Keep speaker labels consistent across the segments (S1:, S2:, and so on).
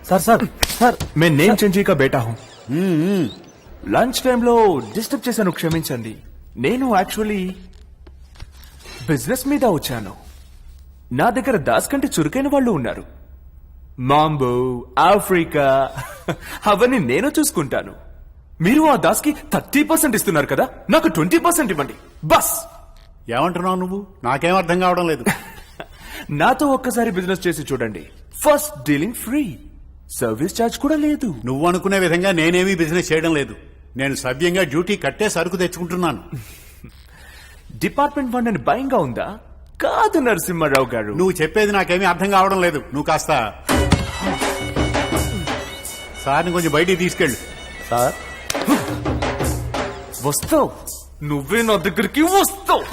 S1: Sir sir sir
S2: मैं name चंजी का बेटा हूँ లంచ్ టైంలో డిస్టర్బ్ చేశాను క్షమించండి నేను యాక్చువల్లీ బిజినెస్ మీద వచ్చాను నా దగ్గర దాస్ కంటే చురుకైన వాళ్ళు ఉన్నారు మాంబో ఆఫ్రికా అవన్నీ నేను చూసుకుంటాను మీరు ఆ దాస్ కి 30% ఇస్తున్నారు కదా నాకు 20% ఇవ్వండి బస్
S3: ఏమంటున్నావు నువ్వు? నాకేం అర్థం కావడం లేదు.
S2: నాతో ఒక్కసారి బిజినెస్ చేసి చూడండి first dealing free service charge కూడా లేదు.
S3: నువ్వు అనుకునే విధంగా నేనేమీ బిజినెస్ చేయడం లేదు. నేను సవ్యంగా డ్యూటీ కట్టే సరుకు తెచ్చుకుంటున్నాను.
S2: డిపార్ట్మెంట్ ఫండ్ అని భయంగా ఉందా? కాదు నరసింహారావు గారు,
S3: నువ్వు చెప్పేది నాకేమీ అర్థం కావడం లేదు. నువ్వు కాస్త సార్ని కొంచెం బయటికి తీసుకెళ్ళు.
S1: सर
S2: వస్తావు నువ్వే నా దగ్గరికి వస్తావు.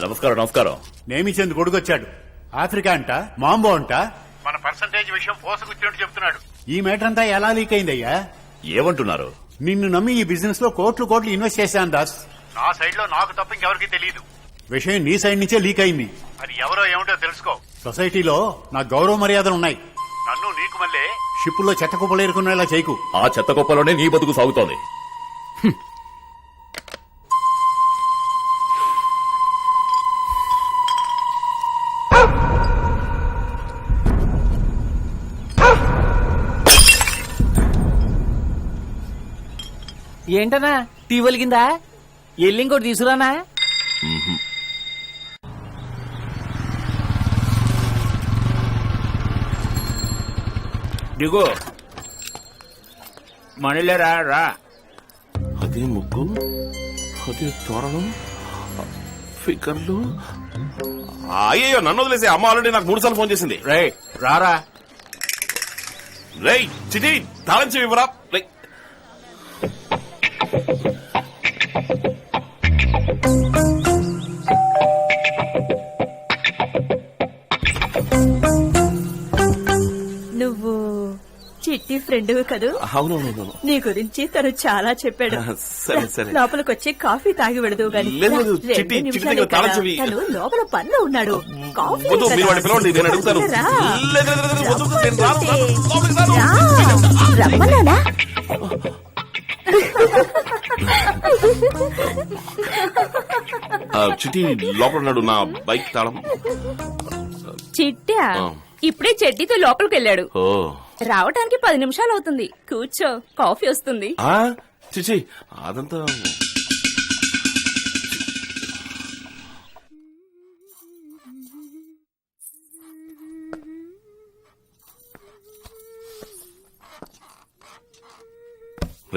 S4: నమస్కారం నమస్కారం.
S3: నేమిచంద్ కొడుకొచ్చాడు. ఆఫ్రికా అంట, మాంబో అంట, మన పర్సంటేజ్ విషయం పోసగుచ్చినట్టు చెప్తున్నాడు. ఈ మేటర్ అంతా ఎలా లీక్ అయిందయ్యా?
S4: ఏమంటున్నారు?
S3: నిన్ను నమ్మి ఈ బిజినెస్ లో కోట్లు ఇన్వెస్ట్ చేశాను దాస్. నా సైడ్ లో నాకు తప్ప ఇంకెవరికి తెలియదు. విషయం నీ సైడ్ నుంచే లీక్ అయింది. అది ఎవరో ఏమిటో తెలుసుకో. సొసైటీలో నా గౌరవ మర్యాదలు ఉన్నాయి. నన్ను నీకు మళ్ళీ షిప్పుల్లో చెత్త కుప్పలు ఏరుకునేలా చేయకు.
S4: ఆ చెత్త కుప్పలోనే నీ బతుకు సాగుతోంది.
S1: ఏంటనా టీ ఒలిగిందా? ఎల్లి ఇంకోటి తీసుకురానా?
S5: దిగు మనలేరా రా.
S4: అదే ముగ్గు, అదే తోరణం, ఫికర్లు. అయ్యో నన్ను వదిలేసి అమ్మ ఆల్రెడీ నాకు 3 సార్లు ఫోన్ చేసింది.
S5: రే రారా.
S4: రేయ్ చిటి తాళం చెవి ఇవ్వరా.
S6: నువ్వు చిట్టి ఫ్రెండ్ కదూ?
S4: అవునవును.
S6: నీ గురించి తను చాలా చెప్పాడు.
S4: సరే సరే
S6: లోపలికొచ్చి కాఫీ తాగి వెళదు గాని.
S4: లేదు, చిట్టి, చిట్టి దగ్గర తాళం చెవి.
S6: తను లోపల పనిలో ఉన్నాడు. కాఫీ
S4: వద్దు, మీరు వాడిని పిలవండి, నేను అడుగుతాను.
S6: రా.
S4: లేదు, లేదు, లేదు, వద్దు, నేను రాను, లోపలికి రాను.
S6: రమ్మన్నానా?
S4: చిట్టి లోపల ఉన్నాడు. నా బైక్ తాళం.
S7: చిట్టా ఇప్పుడే చెడ్డీతో లోపలికి వెళ్ళాడు.
S4: ఓ
S7: రావటానికి 10 నిమిషాలు అవుతుంది. కూర్చో, కాఫీ వస్తుంది.
S4: చిచి అదంతా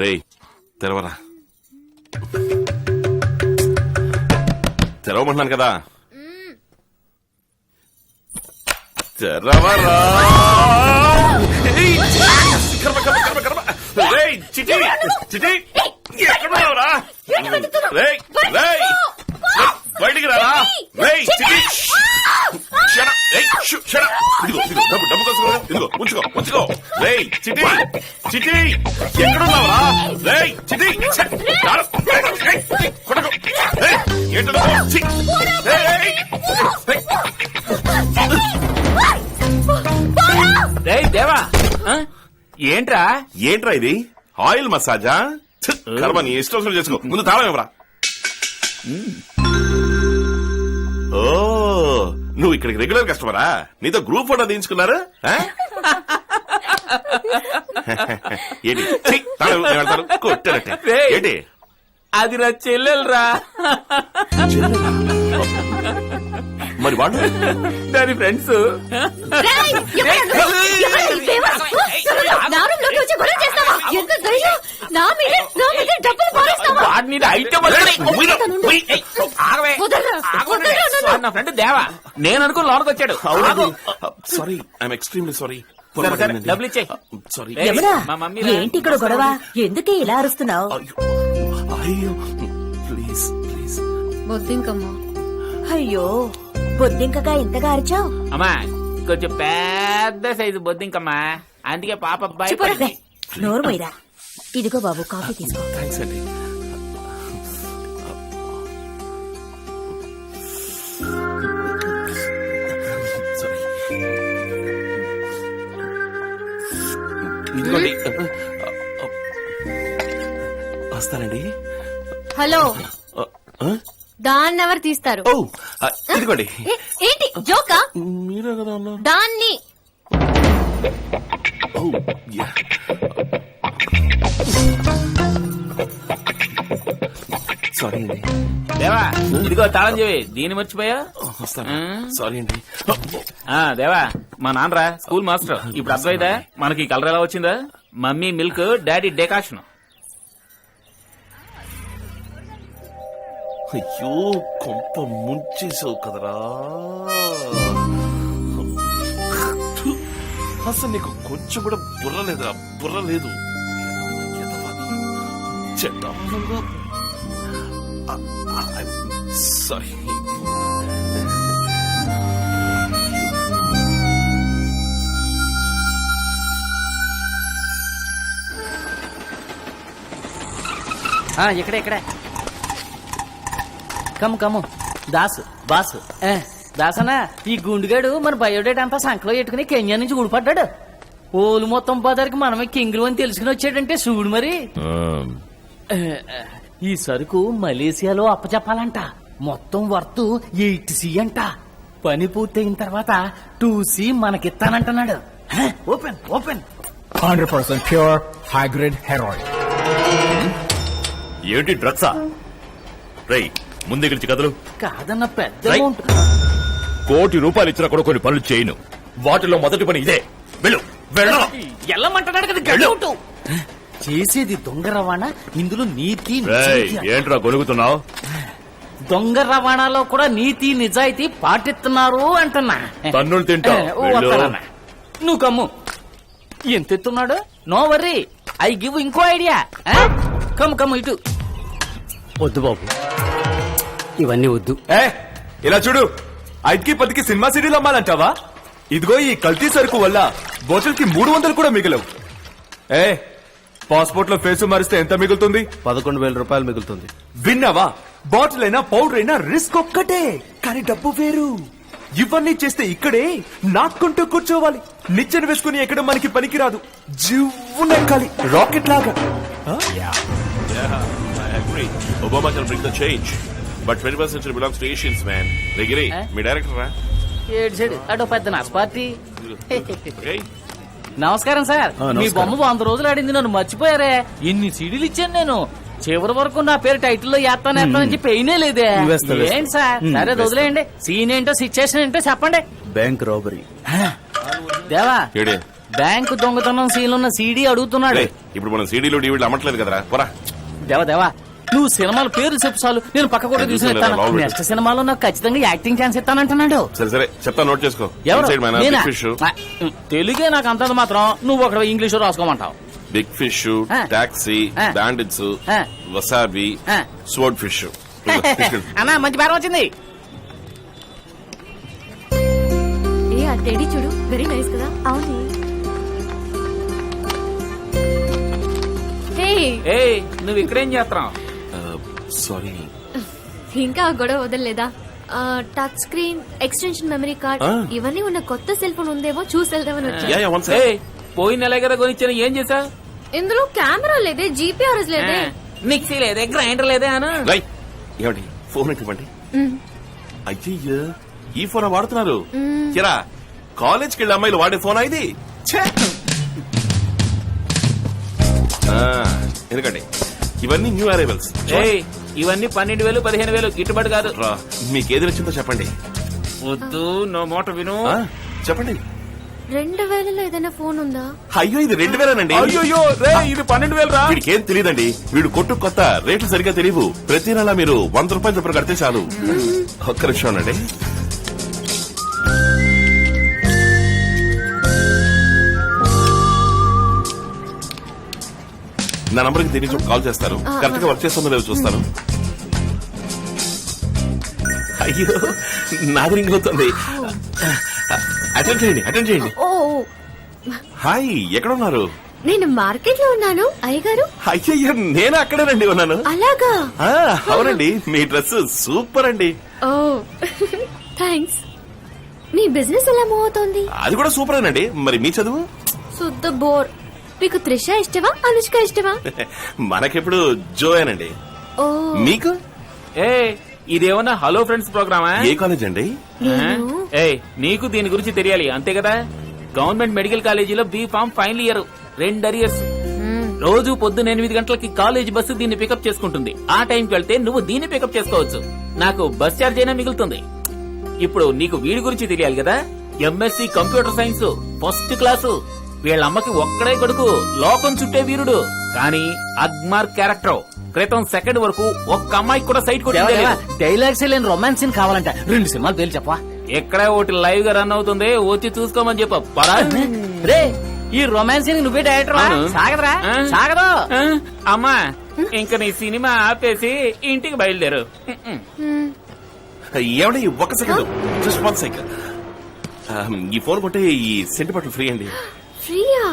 S4: రేయ్ తెరవరా. తెరవమంటున్నాను కదా, తెరవరా. రేయ్ చిటి చిటి ఎక్కడున్నావురా? రేయ్ రేయ్ బయటికి రారా. రేయ్ చిటి డబ్బు కోసం ఇదిగో ఉంచుకో. రేయ్ చిటి చిటి ఎక్కడున్నావురా? రేయ్ చిటి కొడకు.
S5: రే దేవా, ఏంట్రా
S4: ఏంట్రా ఇది? ఆయిల్ మసాజా? కర్మ, నీ ఇష్టం చేసుకో. ముందు తాళం ఇవ్వరా. ఓ నువ్వు ఇక్కడికి రెగ్యులర్ కస్టమరా? నీతో గ్రూప్ ఫోటో తీయించుకున్నారు ఏంటి? తాళం కొట్టారట్టే ఏంటి?
S5: అది నా చెల్లెలరా.
S4: మరి వాడు
S5: దాని ఫ్రెండ్స్. వాడిని ఐటమ్ నా ఫ్రెండ్ దేవా. నేను అనుకుని లోనకి వచ్చాడు.
S4: Sorry, I'm extremely sorry.
S5: డబ్బులు ఇచ్చే.
S4: సారీ.
S5: మా మమ్మీ
S6: ఏంటి ఇక్కడ గొడవ? ఎందుకే ఇలా అరుస్తున్నావు?
S4: అయ్యో ప్లీజ్ ప్లీజ్.
S7: బొద్దింకమ్మా.
S6: అయ్యో బొద్దింకగా ఇంతగా అరిచావు?
S5: అమ్మా కొంచెం పెద్ద సైజు బొద్దింకమ్మా, అందుకే పాప అబ్బాయి.
S6: నోరు పోయిరా. ఇదిగో బాబు కాఫీ తీసుకో.
S4: థ్యాంక్స్ అండి. Sorry. ఇదిగోండి. వస్తానండి.
S8: హలో,
S4: ఆ?
S8: దాన్ని ఎవరు తీస్తారు?
S4: ఓ ఇదిగోండి.
S8: ఏంటి జోకా?
S4: మీరే కదా అన్నారు.
S8: దాన్ని
S4: ఓ యా. సారీ అండి.
S5: దేవా ఇదిగో తాళం చెవి. దీన్ని మర్చిపోయా?
S4: వస్తాను. సారీ అండి.
S5: దేవా మా నాన్నరా స్కూల్ మాస్టర్. ఇప్పుడు అర్థమైందా మనకి కలర్ ఎలా వచ్చిందా? Mummy milk, daddy decoction.
S4: అయ్యో కొంప ముంచేసావు కదరా. అసలు నీకు కొంచెం కూడా బుర్ర లేదా? బుర్ర లేదు. సారీ.
S1: ఇక్కడే ఇక్కడే కమ్ము కమ్ము. దాసు బాసు దాసనా, ఈ గుండుగాడు మన బయోడేట్ అంతా సంకలో పెట్టుకుని కెన్యా నుంచి ఊడిపడ్డాడు. ఓలు మొత్తం పదరికి మనమే కింగులు అని తెలుసుకుని వచ్చాడంటే చూడు మరి. ఈ సరుకు మలేసియాలో అప్పచెప్పాలంట. మొత్తం వర్త్ 8C అంట. పని పూర్తయిన తర్వాత 2C మనకిస్తానంటున్నాడు. Open open.
S9: 100% pure high grade heroin.
S10: ఏంటి డ్రగ్సా? రై ముందు ఇక్కడి కదలు.
S1: కాదన్న పెద్ద
S10: రై.
S1: అమౌంట్.
S10: ₹1,00,000 ఇచ్చినా కూడా కొన్ని పనులు చేయను. వాటిలో మొదటి పని ఇదే. వెళ్ళు వెళ్ళు.
S1: ఎల్లమంటున్నాడు కదా గడువుతూ. చేసేది దొంగ రవాణా, ఇందులో నీతి
S10: రేయ్,
S1: నిజాయితీ.
S10: ఏంట్రా గొనుగుతున్నావు?
S1: దొంగ రవాణాలో కూడా నీతి నిజాయితీ పాటిస్తున్నారు అంటున్నా.
S10: తన్నులు తింటా.
S1: వస్తానన్నా. నువ్వు కమ్ము. ఎంత ఎత్తున్నాడు? నో వర్రీ, ఐ గివ్ ఇంకో ఐడియా. కమ్ము కమ్ము ఇటు.
S9: వద్దు బాబు, ఇవన్నీ వద్దు.
S2: ఇలా చూడు, 5కి 10కి సినిమా సీడీలు అమ్మాలంటావా? ఇదిగో ఈ కల్తీ సరుకు వల్ల బాటిల్ కి 300 కూడా మిగలవు. పాస్పోర్ట్ లో ఫేసు మారిస్తే ఎంత మిగులుతుంది?
S9: 11,000 రూపాయలు మిగులుతుంది.
S2: విన్నావా? బాటిల్ అయినా పౌడర్ అయినా రిస్క్ ఒక్కటే, కానీ డబ్బు వేరు. ఇవన్నీ చేస్తే ఇక్కడే నాక్కుంటూ కూర్చోవాలి. నిచ్చెన వేసుకుని ఎక్కడ మనకి పనికిరాదు. జివ్వునెక్కాలి రాకెట్ లాగా.
S4: I agree. Obama can bring the change. But 21st century belongs to Asians, man. Regiri, me director రా.
S1: ఏడు చెడు అటో పెద్ద నాస్ పార్టీ.
S4: Okay?
S1: నమస్కారం సార్. మీ బొమ్మ 100 రోజులు ఆడింది, నన్ను మర్చిపోయారే. ఎన్ని సీడీలు ఇచ్చాను నేను. చివరి వరకు నా పేరు టైటిల్లో వేస్తాను చెప్పి పెయినే లేదే. ఏంటి సార్? సరే వదిలేయండి. సీన్ ఏంటో సిచ్యుయేషన్ ఏంటో చెప్పండి.
S9: Bank robbery.
S1: దేవా,
S4: ఏడే?
S1: బ్యాంకు దొంగతనం సీన్ ఉన్న సీడీ అడుగుతున్నాడు.
S4: రేయ్, ఇప్పుడు మనం సీడీలు డీవీడీలు అమ్మట్లేదు కదరా. పోరా.
S1: దేవా దేవా, నువ్వు సినిమాల పేరు చెప్పు చాలు, నేను పక్క కూడా తీసుకుని
S4: బాగుంది.
S1: నెక్స్ట్ సినిమాలో నాకు ఖచ్చితంగా యాక్టింగ్ ఛాన్స్ ఇస్తానంటున్నాడు.
S4: సరే సరే చెప్తా, నోట్ చేసుకో.
S1: ఎవరు?
S4: Inside man,
S1: నేనా?
S4: big fish,
S1: తెలుగే నాకు అంతది మాత్రం. నువ్వు ఒక ఇంగ్లీష్ రాసుకోమంటావు.
S4: బిగ్ ఫిష్,
S1: ఆ.
S4: టాక్సీ,
S1: ఆ.
S4: బ్యాండిట్స్,
S1: ఆ.
S4: వసాబి,
S1: ఆ.
S4: Sword fish.
S1: అన్నా మంచి బేరం వచ్చింది.
S8: ఏ ఆ టెడీ చూడు, వెరీ నైస్ కదా. అవును.
S5: ఏ నువ్వు ఇక్కడేం చేస్తున్నావు?
S4: సారీ.
S8: ఇంకా ఆ గొడవ వదలలేదా? Touch screen, extension memory card, ఇవన్నీ ఉన్న కొత్త సెల్ ఫోన్ ఉందేమో చూసి వెళ్దామని వచ్చా.
S5: పోయిన నెల కదా కొనిచ్చాను, ఏం చేసా?
S8: ఇందులో కెమెరా లేదే, జీపీఆర్ఎస్ లేదే.
S5: మిక్సీ లేదే, గ్రైండర్ లేదే అను.
S4: ఏమండి ఫోన్ ఇవ్వండి. అయ్యయ్యో, ఈ ఫోన్ వాడుతున్నారు? కిరా, కాలేజ్కి వెళ్ళి అమ్మాయిలు వాడే ఫోన్ ఇది. ఎందుకండి ఇవన్నీ న్యూ అరైవల్స్.
S5: ఇవన్నీ 12,000 15,000 గిట్టుబాటు కాదు.
S4: మీకేది నచ్చిందో చెప్పండి.
S5: వద్దు, నో మోట విను.
S4: చెప్పండి.
S8: 2000లో ఏదైనా ఫోన్ ఉందా?
S4: అయ్యో, ఇది 2000
S5: అయ్యో ఇది 12,000 రా.
S4: వీడికేం తెలియదండి. వీడు కొట్టు కొత్త రేట్లు సరిగ్గా తెలియవు. ప్రతి నెల మీరు ₹100 చొప్పున కడితే చాలు. ఒక్క నిమిషం అండి. నా నంబర్కి తిరిగి కాల్ చేస్తారు. కరెక్ట్ గా వర్క్ చేస్తుందో లేదో చూస్తాను. అయ్యో, నాది రింగ్ అవుతుంది. అటెండ్ చేయండి.
S8: ఓ
S4: హాయ్, ఎక్కడ ఉన్నారు?
S8: నేను మార్కెట్ లో ఉన్నాను అయ్యగారు.
S4: అయ్యయ్యో నేను అక్కడేనండి ఉన్నాను.
S8: అలాగా?
S4: ఆ, అవునండి, మీ డ్రెస్ సూపర్ అండి.
S8: ఓ థ్యాంక్స్. మీ బిజినెస్ ఎలా మూవ్ అవుతోంది?
S4: అది కూడా సూపరేనండి. మరి మీ చదువు?
S8: శుద్ధ బోర్. మీకు త్రిష ఇష్టమా అనుష్క ఇష్టమా?
S4: మనకెప్పుడు జోయేనండి.
S8: ఓ
S4: మీకు?
S5: ఏ ఇదేమన్నా హలో ఫ్రెండ్స్ ప్రోగ్రామా?
S4: ఏ కాలేజ్ అండి?
S5: ఏ నీకు దీని గురించి తెలియాలి అంతే కదా. గవర్నమెంట్ మెడికల్ కాలేజీలో B Pharm final year 2 arrears. రోజు పొద్దున్న 8 గంటలకి కాలేజ్ బస్సు దీన్ని పికప్ చేసుకుంటుంది. ఆ టైంకి వెళ్తే నువ్వు దీన్ని పికప్ చేసుకోవచ్చు. నాకు బస్ ఛార్జ్ అయినా మిగులుతుంది. ఇప్పుడు నీకు వీడి గురించి తెలియాలి కదా. MSc computer science first class. వీళ్ళమ్మకి ఒక్కడే కొడుకు, లోకం చుట్టే వీరుడు. కానీ అగ్మార్ క్యారెక్టర్. క్రితం సెకండ్ వరకు ఒక్క అమ్మాయికి కూడా సైట్ కొట్టిందే లేదు.
S1: డైలాగ్స్ లేని రొమాన్స్ సీన్ కావాలంట. 2 సినిమాలు పేర్లు చెప్పవా?
S5: ఎక్కడే ఒకటి లైవ్ గా రన్ అవుతుంది, వచ్చి చూసుకోమని చెప్ప.
S1: రే ఈ రొమాన్స్ సీన్ నువ్వే డైరెక్టర్ సాగదరా? సాగదు.
S5: అమ్మా ఇంకా నీ సినిమా ఆపేసి ఇంటికి బయలుదేరు.
S4: ఏమండి ఒక సెకండ్, జస్ట్ 1 సెకండ్. ఈ ఫోన్ కొంటే ఈ సెంటు బట్టలు ఫ్రీ అండి.
S8: ఫ్రీయా?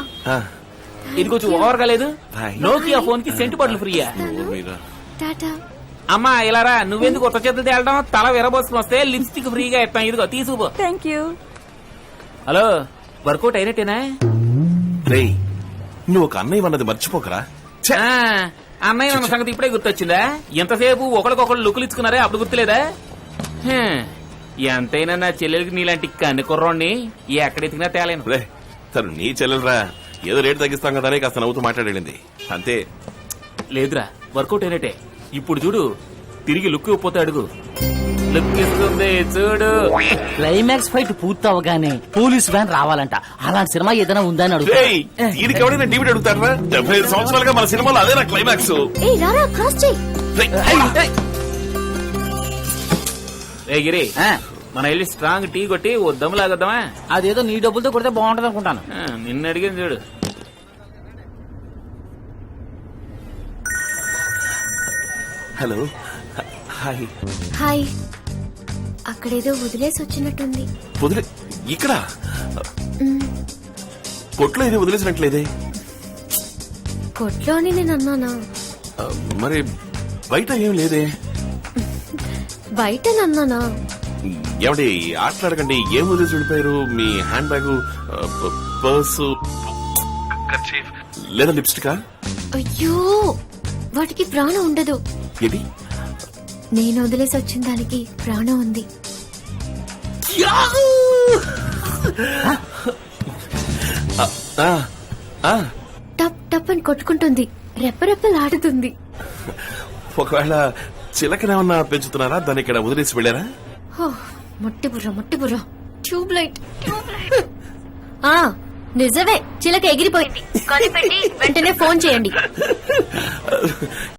S5: ఇది కొంచెం ఓవర్ గా లేదు?
S4: Bye.
S5: నోకియా ఫోన్ కి సెంటు బట్టలు ఫ్రీయా?
S8: టాటా.
S5: అమ్మా ఇలా రా, నువ్వెందుకు కొత్త చేతులు తేలడం? తల విరబోసుకుని వస్తే లిప్స్టిక్ ఫ్రీగా ఇస్తాం. ఇదిగో తీసుకుపో.
S6: Thank you.
S5: హలో, వర్కౌట్ అయినట్టేనా?
S4: రే నువ్వు ఒక అన్నయ్య అన్నది మర్చిపోకరా. ఛే!
S5: ఆ, అన్నయ్య ఉన్న సంగతి ఇప్పుడే గుర్తొచ్చిందా? ఎంతసేపు ఒకరికొకరు లుక్కులు ఇచ్చుకున్నారే, అప్పుడు గుర్తులేదా? హ్మ్, ఎంతైనా నా చెల్లెలకి నీలాంటి కన్ను కుర్రోడిని ఎక్కడెతికినా తేలేను.
S4: రే తను నీ చెల్లెలరా, ఏదో రేటు తగ్గిస్తాం కదా అని కాస్త నవ్వుతూ మాట్లాడేది అంతే.
S5: లేదురా, వర్కౌట్ అయినట్టే. ఇప్పుడు చూడు, తిరిగి లుక్ ఇవ్వకపోతే అడుగు. లుక్ ఇస్తుంది చూడు.
S1: క్లైమాక్స్ ఫైట్ పూర్తి అవగానే పోలీస్ వ్యాన్ రావాలంట. అలాంటి సినిమా ఏదైనా ఉందని అడుగు.
S4: దీనికి ఎవడైనా డివిడ్ అడుగుతారా? 75 సంవత్సరాలుగా మన సినిమాలో అదే నా క్లైమాక్స్.
S8: ఏ రారా, క్రాస్ చెయ్యి.
S5: ఏ గిరి, మన వెళ్ళి స్ట్రాంగ్ టీ కొట్టి ఓ దమ్ము లాగొద్దామా?
S1: అదేదో నీ డబ్బులతో కొడితే బాగుంటది అనుకుంటాను.
S5: నిన్న అడిగింది చూడు.
S4: Hello, hi.
S8: హాయ్. అక్కడేదో వదిలేసి వచ్చినట్టుంది.
S4: వదిలే ఇక్కడ కొట్లో ఇది వదిలేసినట్లేదే.
S8: కొట్లో అని నేను అన్నానా?
S4: మరి బయట ఏం లేదే.
S8: బయట అన్నానా?
S4: ఏమండి ఆటలాడకండి. ఏం వదిలేసి వెళ్ళిపోయారు? మీ హ్యాండ్ బ్యాగ్, పర్సు, లేదా లిప్స్టికా?
S8: అయ్యో, వాటికి ప్రాణం ఉండదు.
S4: ఏది?
S8: నేను వదిలేసి వచ్చిన దానికి ప్రాణం ఉంది. టప్ టప్ అని కొట్టుకుంటుంది, రెప్పరెప్పలాడుతుంది.
S4: ఒకవేళ చిలకనేమన్నా పెంచుతున్నారా? దాన్ని ఇక్కడ వదిలేసి వెళ్ళారా?
S8: ముట్టి బుర్ర ట్యూబ్ లైట్. ఆ నిజమే, చిలక ఎగిరిపోయింది. కనిపెట్టి వెంటనే ఫోన్ చేయండి.